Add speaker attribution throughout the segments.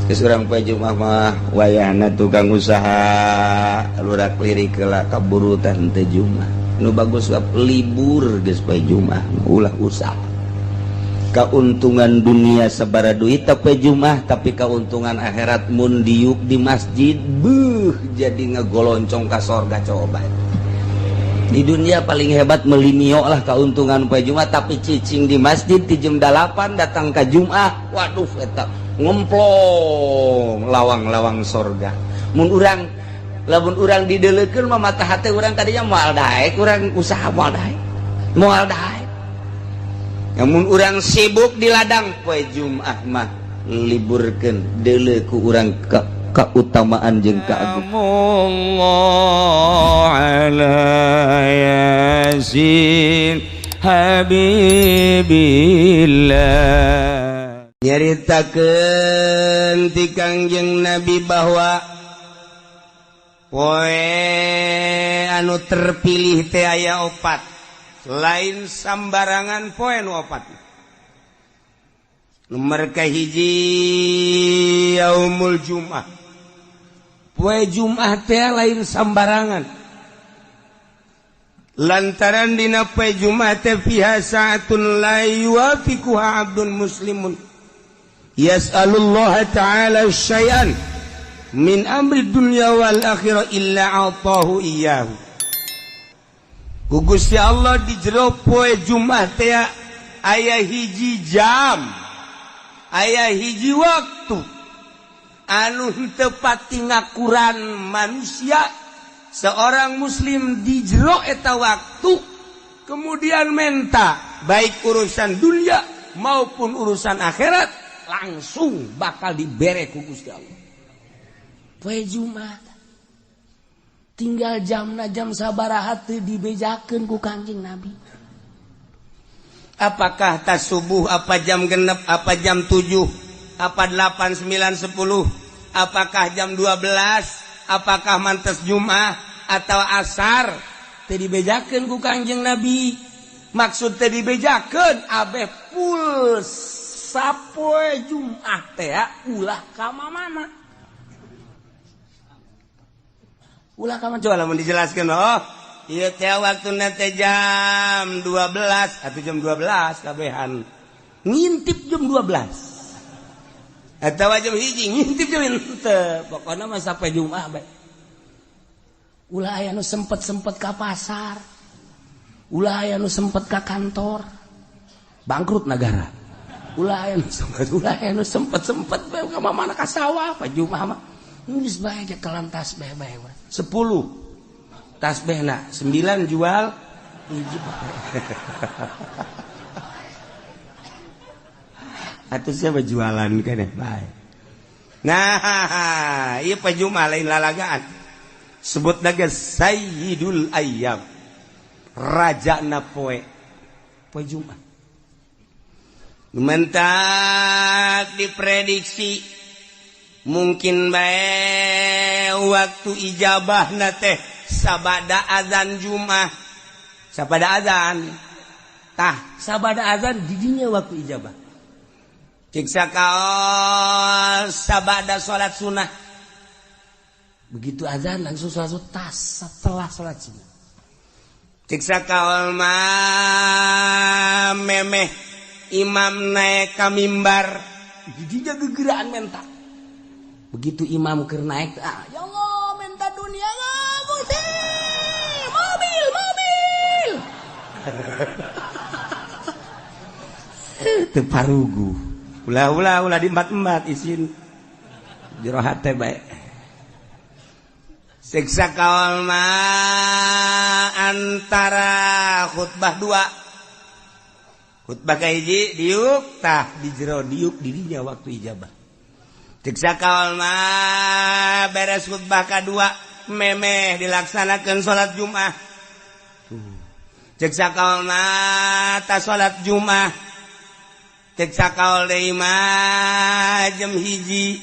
Speaker 1: Kesurang poe Jumat mah wayahna tukang usaha lurak lirik keula kaburutan teh Jumat. Nu bagus libur geus poe Jumat ulah usaha. Keuntungan dunia sabara duit poe Jumat tapi keuntungan akhirat mun diuk di masjid jadi ngegoloncong ka sorga coba. Di dunia paling hebat melinio lah keuntungan poe Jumat tapi cicing di masjid di jam 8 datang ke Jumat waduh eta ngemplong lawang-lawang sorga. Mun urang didelekeun mah mata hate urang tadinya moal daek urang usaha moal daek. Mun urang sibuk di ladang poe Jumat mah liburkeun deuleu ku urang keutamaan jeung keagungan ala yasin habibillah. Nyaritakeun ti Kangjeng Nabi bahwa poe anu terpilih teh aya 4 lain sambarangan poe nu 4 nomor kahiji yaumul Jumat poe Jumat teh lain sambarangan lantaran dina poe Jumat teh fiha sa'atun la yuwafiquha abdun muslimun yas'alullah ta'ala syai'an min amri dunya wal akhirah illa atahu iyyahu. Ku Gusti Allah di jero poe Jumat teh aya hiji jam, aya hiji waktu anu teu pati ngakuran manusia seorang muslim di jero eta waktu kemudian menta baik urusan dunia maupun urusan akhirat langsung bakal dibere ku Gusti Allah. Poe Jumat tinggal jamna jam sabaraha teu dibejakeun ku Kangjeng Nabi. Apakah tas subuh, apa jam genep, apa jam 7, apa 8, 9, 10, apakah jam 12, apakah mantes Jumat atau asar teu dibejakeun ku Kangjeng Nabi. Maksud teu dibejakeun abeh full sapoe Jumat teh ulah ka mana? Ulah ka mana coba lamun dijelaskeun oh ieu teh waktuna teh jam 12 atau jam 12 kabehan ngintip jam 12 atawa jam hiji ngintip jam teu pokona mah sapoe Jumat bae. Ulah aya nu sempet-sempet ka pasar, ulah aya nu sempet ka kantor, bangkrut negara. Ulah aya nu sempet bae ka mana ka sawah Pak Jumat mah geus bae ge kelan tasbih bae 10 tasbihna 9 jual hiji atuh siapa jualan keneh bae. Nah ieu Pak Jumat lain lalagaan sebutna ge sayyidul ayyam rajana poe Jumat. Mentak diprediksi mungkin bae waktu ijabahna teh sabada azan Jumat. Sabada azan. Tah, sabada azan di dinya waktu ijabah. Cik sakaol sabada salat sunah. Begitu azan langsung salat tas setelah salat sunah. Cik sakaol mah memeh imam naik ka mimbar didinya gegeraan menta. Begitu imam keur naik ya Allah menta dunia Gusti mobil teu parugu ulah di empat isin jero hate bae. Siksa kaul mah antara khutbah 2 khutbah kahiji diuk tah di jero diuk di dinya waktu ijabah. Cek sakaol mah beres khutbah kadua memeh dilaksanakeun salat Jumat. Cek sakaol mah ta salat Jumat. Cek sakaol deui mah jam hiji.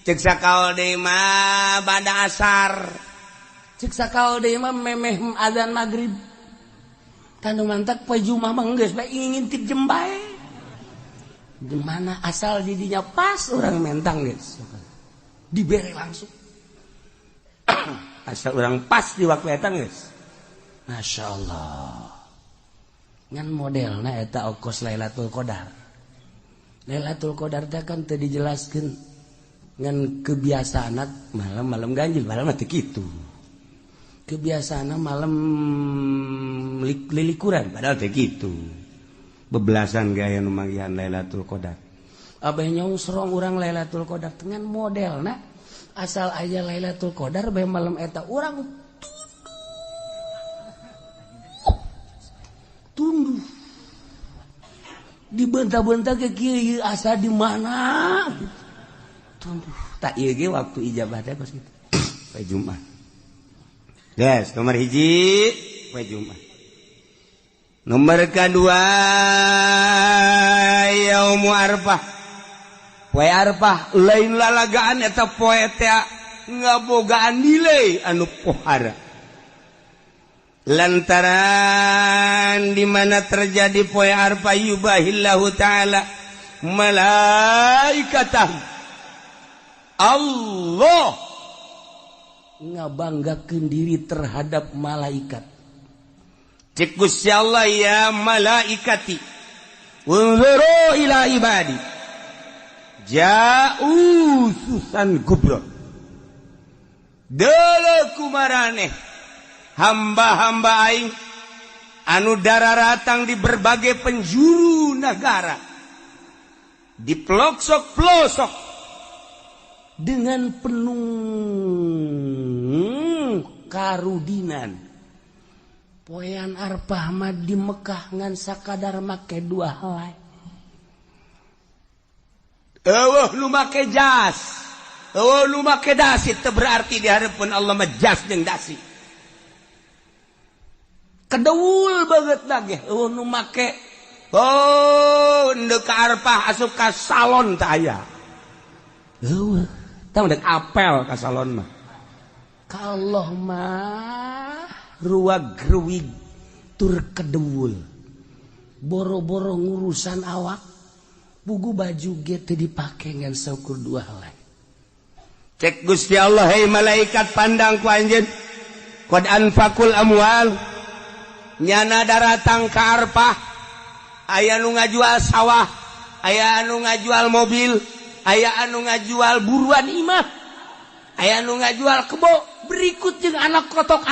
Speaker 1: Cek sakaol deui mah bada asar. Cek sakaol deui mah memeh azan maghrib. Tanu mantak poe Jumat mah geus bae ngintip jam bae. Di mana asal didinya pas orang mentang guys. Dibere langsung. Asal orang pas di waktu eta guys. Masya Allah. Ngan modelna eta ongkos Lailatul Qadar. Lailatul Qadar teh kan teu dijelaskeun ngan kebiasaana malam-malam ganjil, malam teh kitu. Kebiasaana malam lilikuran padahal teh kitu. Bebelasan gaya nu manggihan Lailatul Qadar. Abah nyongsrong urang Lailatul Qadar dengan modelna asal aya Lailatul Qadar bae malam eta urang tunduh dibentah-bentah ke kieu asa di mana tunduh tak ieu ge waktu ijabah teh pas kitu poe Jumat. Yes, nomor 1 poe Jumat. Nomor kedua Yaumu Arfah. Poe Arfah lain lalagaan eta poe teh ngabogaan nilai anu pohara. Lantaran di mana terjadi poe Arfah yubahillahu taala malaikatah. Allah ngabanggakeun diri terhadap malaikat. Cik Gusti Allah ya malaikati unzuru ila ibadi ja'u susan kubra deuleu kumaraneh hamba-hamba aing anu dararatang di berbagai penjuru negara di pelosok-pelosok dengan penuh karudinan. Poean Arfah mah di Mekah ngan sakadar make 2 helai. Eueuh nu make jas. Eueuh nu make dasi teu berarti di hareupeun Allah mah jas jeung dasi. Kedeul banget lagi. Eueuh nu make endeu ka Arfah asup ka salon teh aya. Eueuh, tah dek apel ka salon mah. Ka Allah mah ruwag-ruwig tur kedewul boro-boro ngurusan awak bugu baju ge teu dipake ngan saukur 2 helai. Cek Gusti Allah hei malaikat pandang ku anjeun qad anfaqul amwal nyana daratang ka Arfah aya nu ngajual sawah aya anu ngajual mobil aya anu ngajual buruan imah aya anu ngajual kebo berikut jeung anak kotok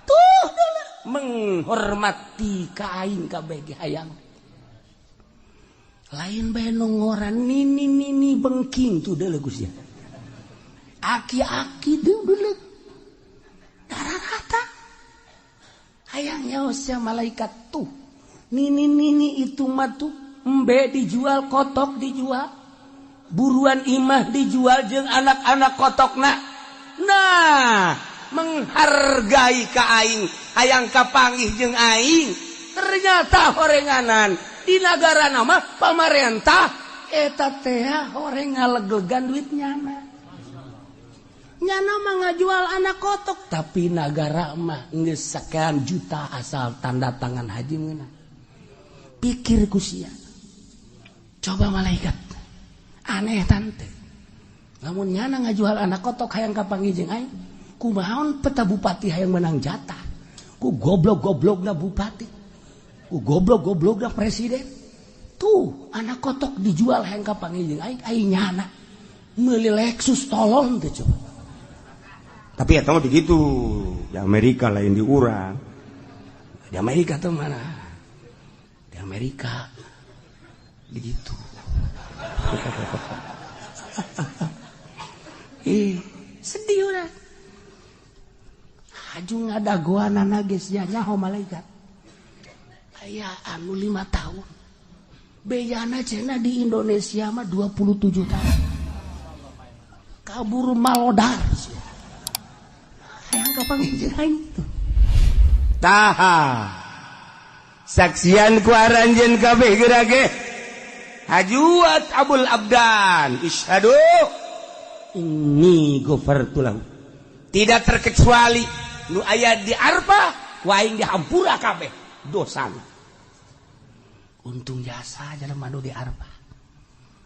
Speaker 1: tuh menghormati ka aing kabeh ge hayang lain bae nu ngoran nini bengking tuh deuleu Gusti aki-aki deuleu dararata hayang nyaos ya malaikat tuh nini itu mah tuh embe dijual kotok dijual buruan imah dijual jeung anak-anak kotokna nah menghargai ka aing hayang kapanggih jeung aing ternyata horenganan di negara nama pamarentah eta teh horeng ngalegegan duit nyana mah ngajual anak kotok tapi negara mah geus sakean juta asal tanda tangan haji meunang pikir ku sia coba malaikat aneh tante lamun nyana ngajual anak kotok hayang kapanggih jeung aing kumaon peta bupati hayang menang jatah ku goblok-goblokna bupati ku goblok-goblokna presiden tuh anak kotok dijual hayang kapanggih jeung aing nyana meuli Lexus tolong teh coba tapi eta mah begitu di Amerika lain di urang di Amerika tuh mana di Amerika begitu sedih urang haju ngadagoanana geus nyaho malaikat aya anu 5 tahun bejana cenah di Indonesia mah 27 tahun kabur malodar hayang kapanggih jeung aing tuh taha saksian ku aranjeun kabeh geura-ge hajuat Abul Abdan isyhadu inni ghafartu lahu tidak terkecuali nu aya di Arfah wa aing dihampura kabeh dosana
Speaker 2: untung jasa jelema nu di Arafah.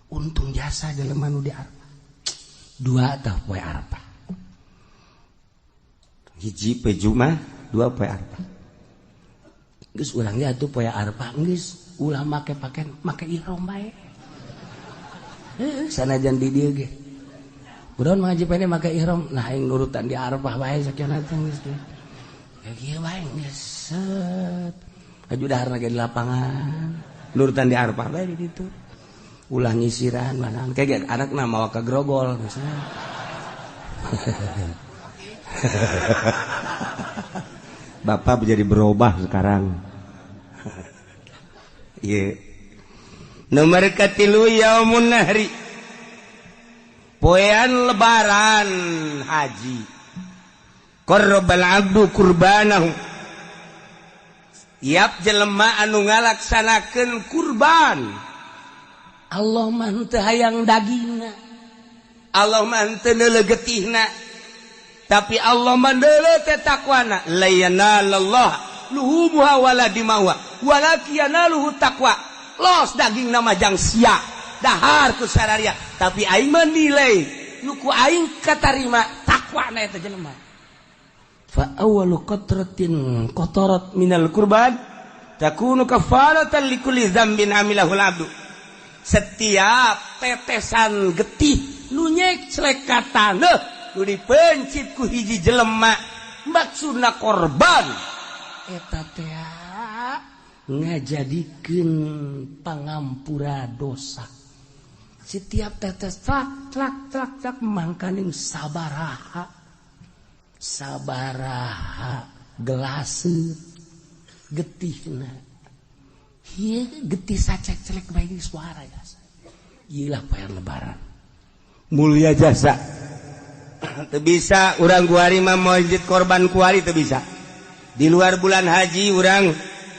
Speaker 2: Untung jasa jelema nu di Arafah. Dua tah poe Arafah.
Speaker 1: Hiji poe Jumat, dua poe Arafah.
Speaker 2: Geus urang ge atuh poe Arafah geus ulah make ihram bae. Heeh, sanajan di dieu ge. Kunaon Mang Haji Pene make ihram, nah aing nurutan di Arafah bae sakieu teh geus. Ya kieu bae geus set. Aju dahar lagi di lapangan,
Speaker 1: nurutan di Arafah
Speaker 2: bae di ditu. Ulah nyisiran manaan kayak anak nama waka grogol misalnya.
Speaker 1: Bapak menjadi berubah sekarang. Iya. Nomor katilu yaumun nahri. Poean lebaran haji. Qarrabal abdu kurbanahu. Tiap jelema anu ngalaksanakeun kurban.
Speaker 2: Allah mah teu hayang dagingna.
Speaker 1: Allah mah teu neuleuh getihna. Tapi Allah mah neuleuh teh takwana. La yanalallah luhumuha wala dimauha walakin yanaluhu taqwa. Los daging nama jang sia. Dahar ku sararia. Tapi aing mah nilai nu ku aing katarima takwana eta jelema.
Speaker 2: Fa awwalu qatratin qatarat minal qurban takunu kafaratan likulli dzambin amilahul abdu.
Speaker 1: Setiap tetesan getih nu nyek celekatana nu dipencit ku hiji jelema maksudna korban
Speaker 2: eta teh ngajadikeun pangampura dosa. Setiap tetes trak mangkaning sabaraha gelaseur getihna. Ieu getih sacek-celek bae geus suara ya. Ieu lah poe lebaran.
Speaker 1: Mulia jasa. Teu bisa urang kuari mah mencit korban kuari teu bisa. Di luar bulan haji urang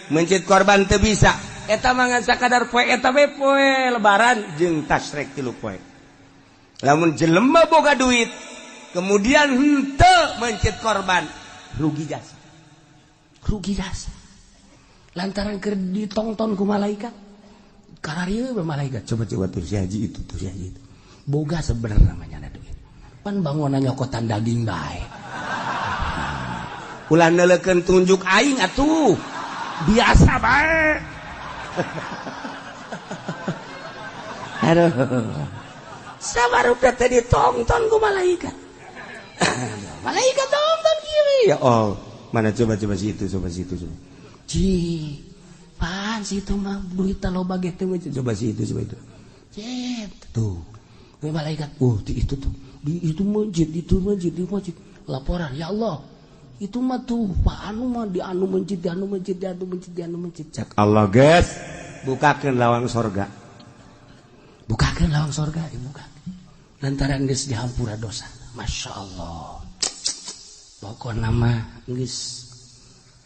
Speaker 1: mencit korban teu bisa. Eta mah ngan sakadar poe eta we poe lebaran jeung tasrek 3 poe. Lamun jelema boga duit kemudian henteu mencit korban, rugi jasa.
Speaker 2: Rugi jasa. Lantaran keur ditongton ku malaikat. Kararieu be malaikat.
Speaker 1: Coba tuh si haji itu.
Speaker 2: Boga sebenarnya namanya duit. Pan bangunan nyokotan daging bae.
Speaker 1: Ulah neuleukeun tunjuk aing atuh. Biasa bae.
Speaker 2: Aduh. Sabarudak teh ditongton ku malaikat. Malaikat tonton kieu.
Speaker 1: Ya Allah. Mana coba situ.
Speaker 2: Ji, pan situ mah duit loba ge teu
Speaker 1: coba situ.
Speaker 2: Cet, tuh. We malaikat, itu tuh. Di itu masjid. Laporan, ya Allah. Itu mah tuh, Pak anu mah di anu masjid.
Speaker 1: Cak Allah, guys. Bukakeun lawang sorga.
Speaker 2: Dibuka. Lantaran geus dihampura dosa. Masya Allah. Pokokna mah geus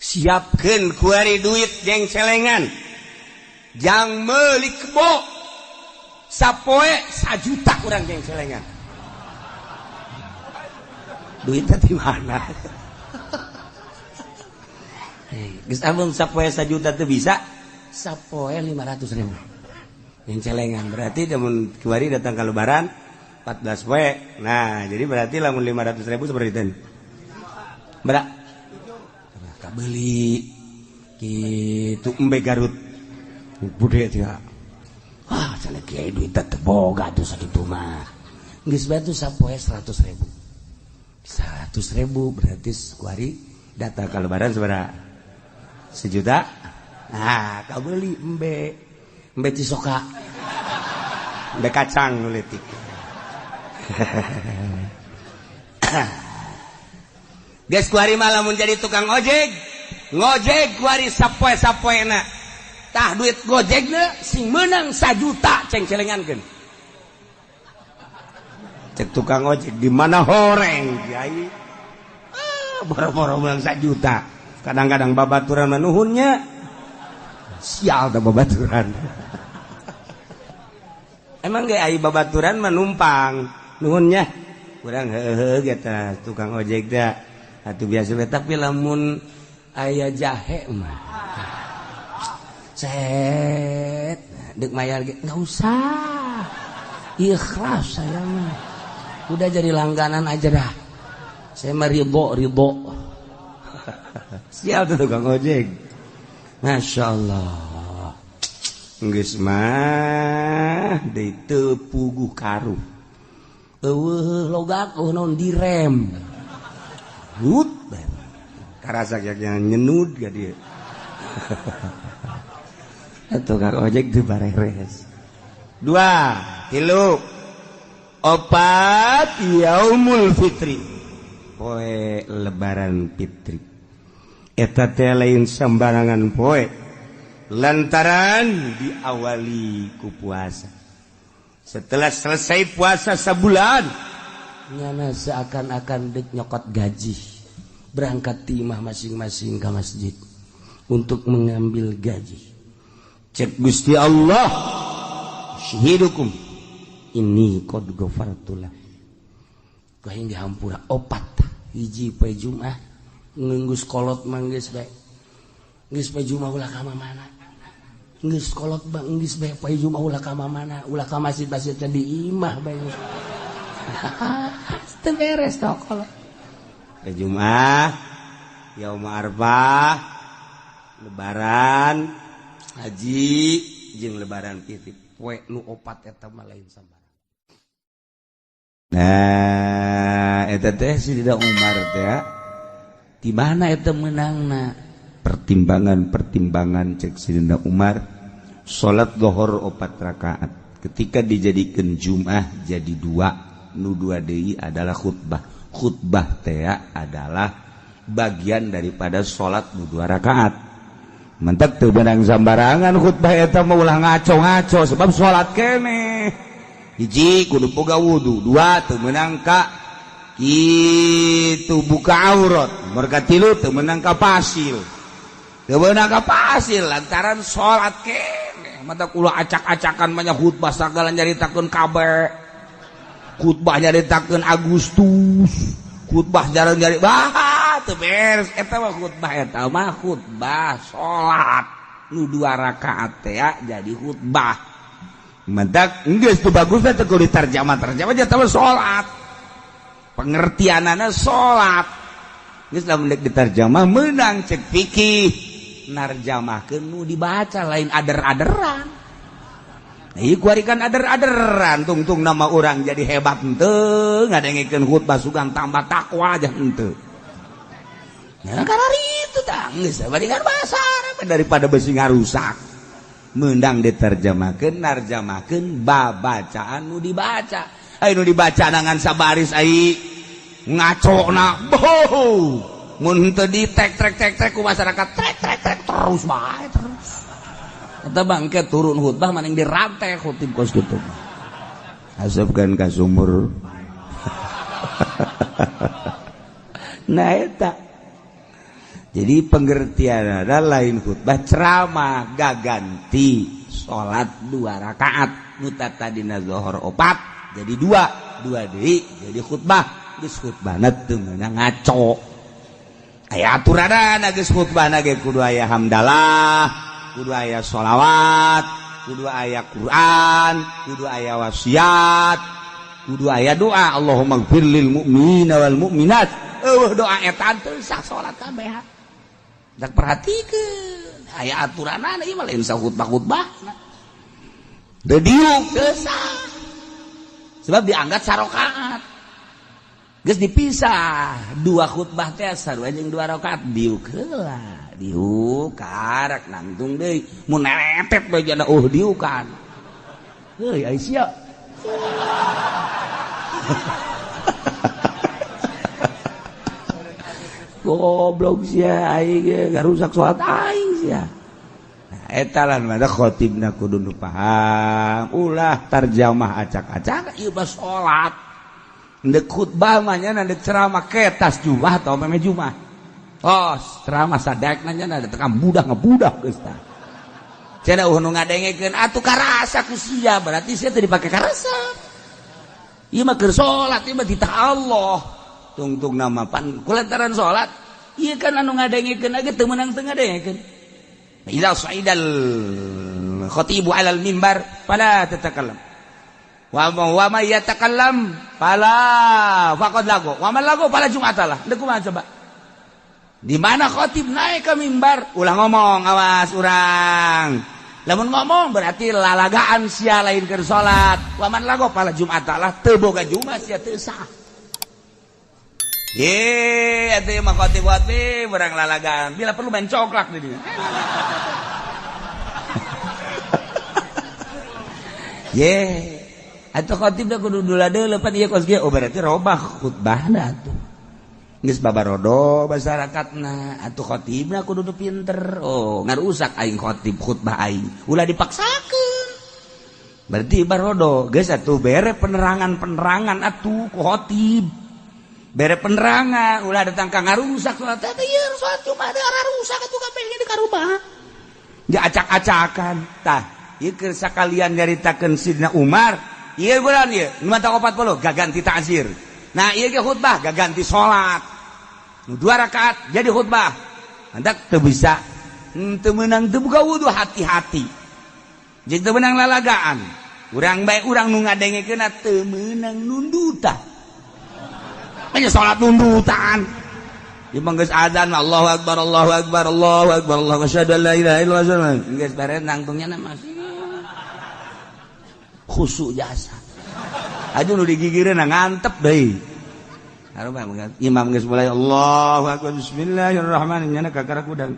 Speaker 1: siapkeun kuari duit jeung celengan. Jang meuli kebo. Sapoe 1 juta urang jeung celengan. Duitnya di mana? Geus amun sapoe 1 juta teu bisa,
Speaker 2: sapoe 500.000.
Speaker 1: Jeung celengan berarti lamun kuari datang ka lebaran 14 poe. Nah, jadi berarti lamun 500.000 seperti itu. Berak
Speaker 2: kabeli
Speaker 1: kitu embe Garut. Bude teh.
Speaker 2: Cenah kieu duit teh boga tuh sakitu mah. Geus bae tuh sapoe 100.000. 100.000 berarti kuari datang ka lebaran sabaraha?
Speaker 1: 1 juta.
Speaker 2: Nah, kabeli embe cisoka.
Speaker 1: Embe kacang nu leutik. Geus kuari mah lamun jadi tukang ojek, ngojek kuari sapoe-sapoena. Tah duit gojekna sing meunang 1 juta ceng celengankeun. Cek tukang ojek di mana horeng, Kiai. Boro-boro meunang 1 juta. Kadang-kadang babaturan mah nuhunnya. Sial da babaturan. Emang ge aya babaturan mah numpang, nuhunnya. Urang heuheuh eta tukang ojek da. Atuh biasa we tapi lamun aya jahe mah
Speaker 2: Cet dek mayar nggak usah, ikhlas saya mah, udah jadi langganan aja dah, saya mah ridho.
Speaker 1: Siap tuh tukang ojek, masya Allah, geus mah deui teu puguh karuh,
Speaker 2: logak non direm,
Speaker 1: karasa yang nyenud gak dia. Tukang ojek itu bareres 2, 3, 4 Yaumul Fitri poe lebaran fitri eta teh lain sembarangan poe lantaran diawali ku puasa. Setelah selesai puasa sebulan
Speaker 2: nyana seakan-akan dek nyokot gaji berangkat timah masing-masing ke masjid untuk mengambil gaji. Cek Gusti Allah syahidukum ini qad ghafartulah kaing dihampura 4 hiji poe Jumat ngeunggus kolot manggeus bae geus poe Jumat ulah ka mana geus kolot bang geus bae poe Jumat ulah ka mana ulah ka masjid-masjid di imah bae teu beres teh kolot
Speaker 1: poe Jumat yaum arba'ah lebaran haji jeung lebaran fitri poe nu 4 eta mah lain sambarang. Nah eta teh Sayyidina Umar teh di mana eta meunangna pertimbangan cek Sayyidina Umar salat zuhur 4 rakaat ketika dijadikeun Jumat jadi 2 nu 2 deui adalah khutbah teh adalah bagian daripada salat nu 2 rakaat. Mentek teu benang sambarangan khutbah eta mah ulah ngaco-ngaco sebab salat keneh. Hiji kudu boga wudu, 2 teu meunang ka kitu buka aurat, nomor 3 teu meunang ka pasil. Teu meunang ka pasil lantaran salat keneh. Mata kula acak-acakan banyak khutbah sagala nyaritakeun kabeh. Khutbah nyaritakeun Agustus, khutbah jarang nyari teu beres eta mah khutbah salat nu 2 rakaat teh jadi khutbah mentak geus teu bagusna teu kudu ditarjamah eta mah salat pengertianana salat geus lamun deuk ditarjamah meunang cek fikih narjamahkeun nu dibaca lain ader-aderan. Ieu kuarikan ader-aderan tungtung nama urang jadi hebat henteu ngadengikeun khutbah sugan tambah takwa aja henteu. Ya karena itu tangis bandingan bahasa Arab daripada besi ngarusak meundang diterjemahkeun narjamahkeun babacaan nu dibaca anu dibaca nangan sabaris ai ngacona boh mun teu ditek trek ku masyarakat trek terus bae terus eta bangke turun khutbah maning dirantai khutib kos kitu asupkeun ka sumur. Nah eta jadi pengertian ada lain khutbah ceramah gaganti salat 2 rakaat nu tadina zuhur 4 jadi 2 deui jadi khutbah geus khutbahna teu meunang ngaco aya aturanna geus khutbahna ge kudu aya hamdalah kudu aya sholawat kudu aya Quran kudu aya wasiat kudu aya doa Allahumma ighfir lil mu'minina wal mu'minat doa eta teu sah salat kabeh. Tak perhatikeun aya aturanana ieu mah lain khutbah-khutbahna. Teu diuk teu sah. Sebab diangkat sarakaat. Geus dipisah 2 khutbah teh sarua jeung 2 rakaat diuk heula. Diuk karek nangtung deui. Mun neretet bae jana diukan. Heuy Aisyah. Goblok sia aing ge garusak salat aing sia. Nah eta lan mah khatibna kudu nu paham ulah tarjamah acak-acak ieu mah salat. Deuk khutbah mah nya deuk ceramah ketas Jumat atau meme Jumat. Oh, ceramah sadekna nya da tekan budak ngebudak geus tah. Cenah nu ngadengekeun atuh karasa ku sia berarti sia teu dipake karasa. Ieu mah keur salat ieu mah ditah Allah. Tungtung nama pan kulantaran salat ieu kan anu ngadengikeun age teu meunang teu ngadengikeun idza sa'idal khatibu 'alal mimbar fala tatakallam wa may yatakallam fala faqad lagu wa man lagu fala jum'atalah. Deuk kumaha coba? Di mana khatib naik ke mimbar ulah ngomong, awas urang. Lamun ngomong berarti lalagaan sia lain keur salat. Wa man lagu fala jum'atalah, teu boga jumat sia teu sah. Ye, atuh mah khotib-khotib urang lalagaan. Bila perlu main coklak di dieu. Ye, atuh khotib da kudu dula-deuleuh pan ieu kos ge oh berarti robah khutbahna atuh. Geus babarodo masyarakatna, atuh khotibna kudu pinter. Oh, ngarusak aing khotib khutbah aing. Ulah dipaksakeun. Berarti barodo, geus atuh bere penerangan atuh ku khotib. Bere penerangan, ulah datang ka ngarusak salat teh ieu salat Jumat ada rusak atuh kabehnya di karubah. Dia acak-acakan. Tah, ieu keur sakalian nyaritakeun Sidna Umar, ieu bulan ieu, nu mata 40 gaganti ta'zir. Nah, ieu ge khutbah gaganti salat. 2 rakaat jadi khutbah. Handak teu bisa, teu meunang teu buka wudu hati-hati. Jeung teu meunang lalagaan. Urang bae urang nu ngadengekeunna teu meunang nundutan. Hanya sholat nundutan. Imam geus azan Allahu akbar Allahu akbar Allahu akbar Allahu asyhadu an la ilaha illallah. Geus bare nangtungnya masih khusyuk jasa. Aju nu digigireun ngantep deui. Harupa imam geus mulai Allahu akbar bismillahirrahmanirrahim nya kakara kudang.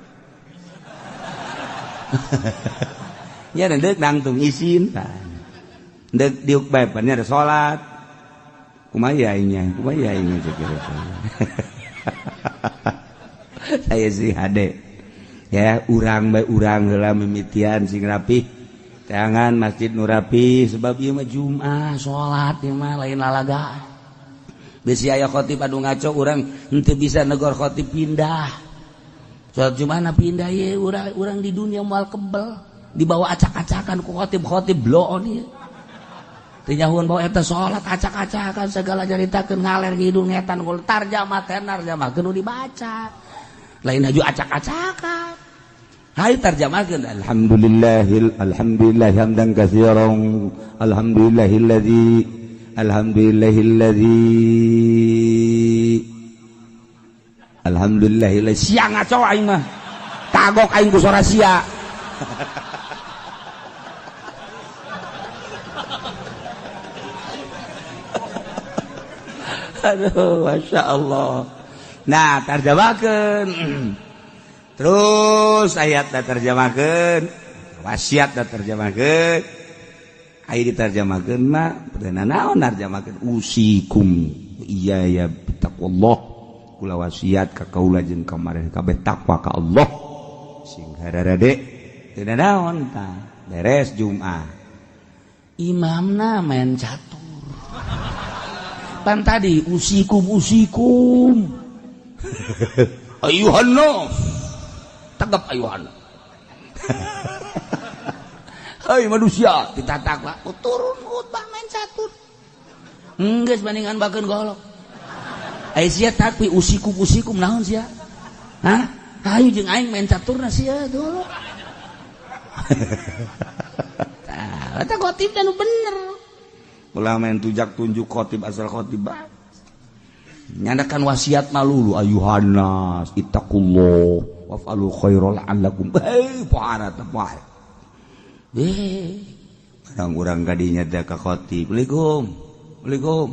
Speaker 1: Ya deuk nangtung isin. Deuk diuk bae pan ada salat. Kumayainya kira saya sih hade ya urang bae urang heula mimitian sing rapih jangan masjid nu rapih sebab ieu mah Jumat salat ieu mah lain lalagaan bisi aya khatib anu ngaco urang henteu bisa negor khatib pindah salat Jumatna pindah ye urang di dunia moal kebel dibawa acak-acakan ku khatib bloon ieu tinyahuan bawa eta salat acak-acakan segala jaritakeun ngaler ngidul ngetan kul tarjamah nu dibaca lain haju acak-acakan hai tarjamahkeun alhamdulillah hamdan katsiran alhamdulillah sia ngaco aing mah kagok aing ku sora sia. Aduh, Masya Allah. Nah, terjemahkan. Terus ayat terjemahkan. Wasiat terjemahkan. Ayat diterjemahkan mah. Perdana naon terjemahkan. Usikum. Iya ya bitaqwallah. Kula wasiat ka kaula jeung kamareh kabeh takwa ka Allah. Sing hararade. Perdana naon tah. Beres Jumat. Imamna main catur. Pan tadi usikum ayuhan nas tegap ayuhan hai manusia ditatak lah turun khutbah main catur geus bandingan bakeun golok ai sia tapi usikum naon sia hah hayu jeung aing main caturna sia tuh tah eta khotibna nu bener ulah main tujak tunjuk khotib asal khotib nyandakan wasiat malulu ayuhannas ittaqullah waf'alu khairal la'allakum paharat apa urang kadinya da ka khotib Assalamualaikum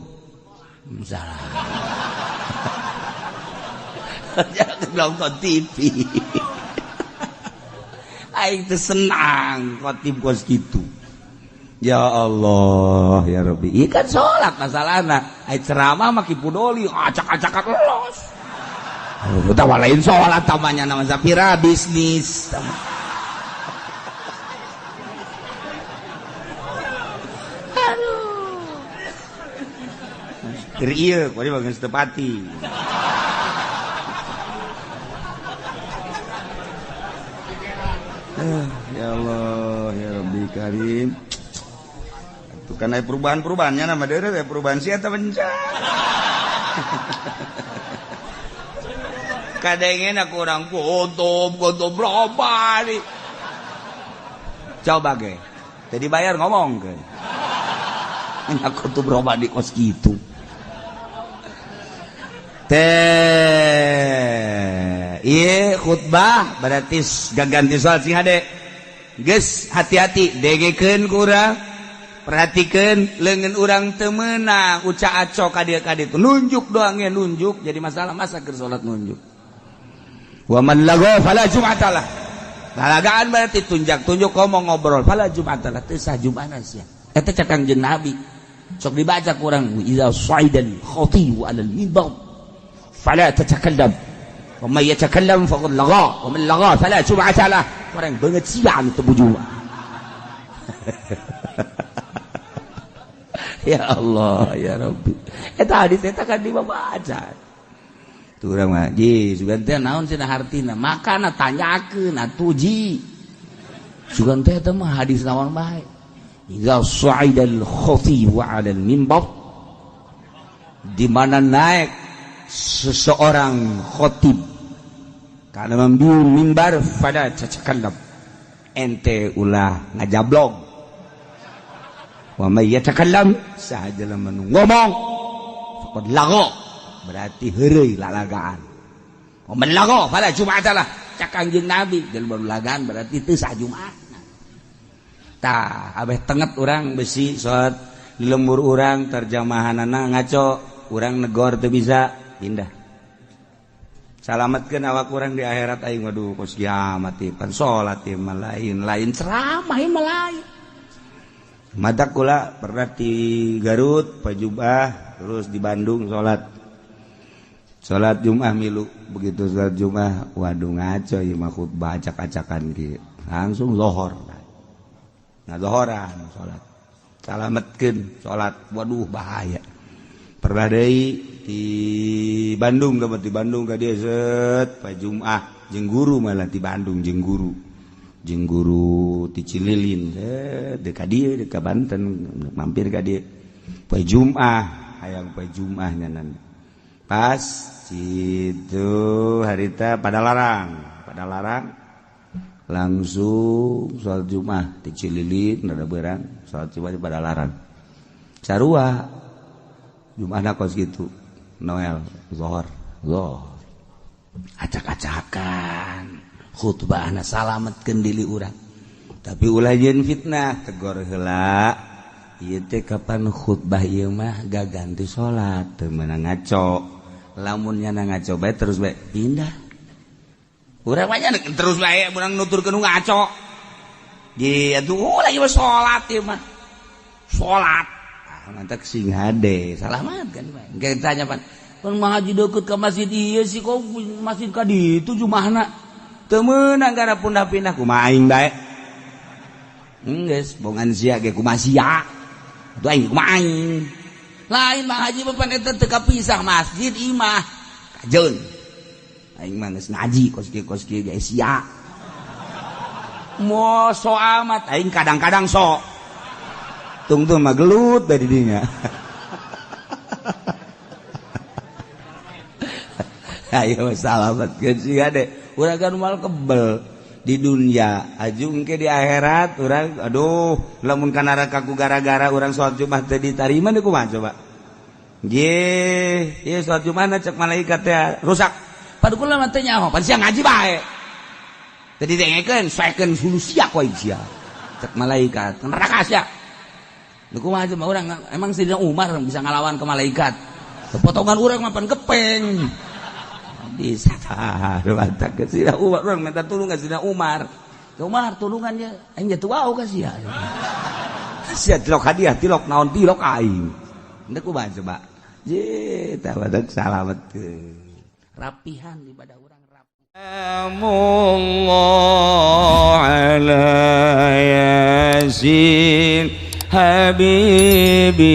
Speaker 1: salam jangan nonton TV aing teu senang khotib kos kitu. Ya Allah, ya Rabbi. Ikan sholat masalahna. Ai ceramah mah kipudoli, acak-acakan los. Kita walain sholat tamanya nama sapira bisnis. Aduh. Terieu, kau bagian setepati. Ya Allah, ya Rabbi Karim. Karena perubahan-perubahannya nama dia perubahan sia atau bencana. Kadangnya aku orang kotob berapa nih. coba ge tadi bayar ngomong ke aku tuh berobat di kos gitu teh iya khutbah berarti gaganti soal sing hade geus hati-hati degekeun kurang perhatikan lengan orang temenang uca aco kadieu kaditu nunjuk doangnya nunjuk jadi masalah masa keur salat nunjuk wa man lagha fala jum'atalah lalagaan berarti tunjuk ngomong ngobrol fala jum'atalah teu sah jum'ana sia eta cak Kangjeng Nabi sok dibaca kurang iza saidal khatibu alal minbar fala tatakallam wa may yatakallam faqad lagha wa man lagha fala jum'atalah orang beungeut siang teu bujuma ya Allah ya Rabbi eta hadis eta kan dibaca tuh urang mah ji sugan teh naon cenah hartina makana tanyakeun atuh ji sugan teh eta mah hadis naon bae idza sa'idal khatib 'alal minbar di mana naik seseorang khatib kana membiu mimbar pada cacakallab ente ulah ngajablog wa may yatakallam sahaja lamun ngomong faqad lagha berarti heureuy lalagaan wa man lagha fala jum'atalah cak Kangjeng Nabi dan baru lagaan berarti teu sah Jumat tah abeh tenget urang besi salat lembur urang terjemahanana ngaco urang negor teu bisa pindah salametkeun awak urang di akhirat aing waduh kos kiamat pan salat ieu mah lain ceramah ieu mah lain madak kula pernah di Garut pajubah terus di Bandung sholat Jumat milu begitu sholat Jumat waduh ngaco ieu mah khutbah acak-acakan kieu langsung lohor nah lohoran sholat salametkeun sholat waduh bahaya pernah deui di Bandung dapat di Bandung ka dieu set pajumah jeung guru malah di Bandung jeung guru di Cililin dekat dia dekat Banten mampir ka dia poe Jumat hayang poe Jumat nyanan pas situ harita pada larang langsung salat Jumat di Cililin ada beurang salat Jumat pada larang sarua Jumatna kos gitu Noel zuhur acak-acakan khutbahna salametkeun diri urang tapi ulah jeung fitnah tegor heula ieu teh kapan khutbah ieu mah gaganti salat teu meunang ngaco lamun nyana ngaco bae terus bae pindah urang mah nya terus bae urang nuturkeun ngaco di atuh lagi salat ieu mah salat mantak sing hade salamat kan bae engke tanya pan pun mah haji deukeut ka masjid ieu sih kok masjid ka ditu jumahna temenang gara pindah-pindah kumaha aing bae geus bongan sia ge kumaha sia atuh aing kumaha aing lain mah haji mah pan eta teu kapisah masjid imah kajeun aing mah geus ngaji kos kieu ge sia moal so amat aing kadang-kadang sok tungtung mah gelut dari dinya ayo salametkeun sih ade urang kan mal kebel di dunia ajung ke di akhirat urang aduh lamun ka neraka ku gara-gara urang salat Jumat teu ditarima deui kumaha coba ieu salat Jumatna cek malaikat teh rusak padahal mah teh nyaho pan sia ngaji bae teu didengekeun saekeun hulu sia ku aing sia cek malaikat neraka sia deui kumaha coba urang emang Sidina Umar bisa ngalawan ke malaikat potongan urang mah pan gepeng bisa mantap ke Sidina Umar orang minta tolong ke Sidina Umar tulungannya aing jatuh wau ka sia sia tilok hadiah tilok naon tilok aing endek kumaha coba je tah badak salametkeun rapihan ibadah urang rapi amullah ala yasin habibillah